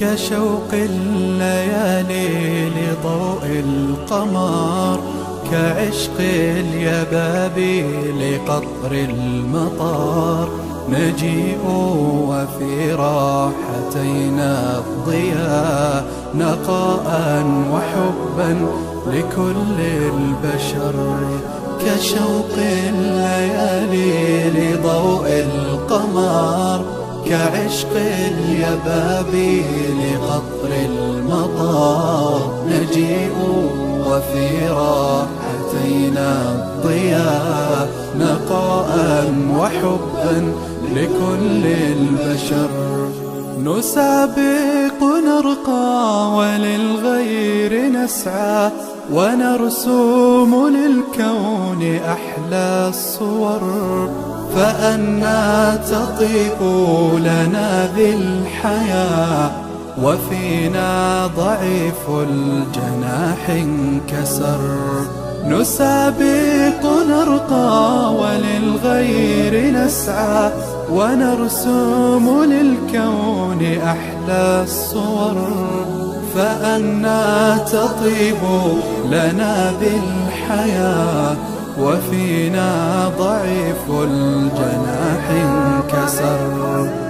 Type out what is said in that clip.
كشوق الليالي لضوء القمر، كعشق اليبابي لقطر المطار. نجيء وفي راحتينا الضياء، نقاء وحبا لكل البشر. كشوق الليالي لضوء القمر، كعشق اليبابي لقطر المطار. نجيء وفي راحتينا الضياء، نقاء وحبا لكل البشر. نسابق نرقى وللغير نسعى، ونرسم للكون أحلى الصور. فأنى تطيب لنا ذي الحياة، وفينا ضعيف الجناح انكسر. نسابق نرقى وللغير نسعى، ونرسم للكون أحلى الصور. فأنى تطيب لنا بالحياة، وفينا ضعيف الجناح انكسر.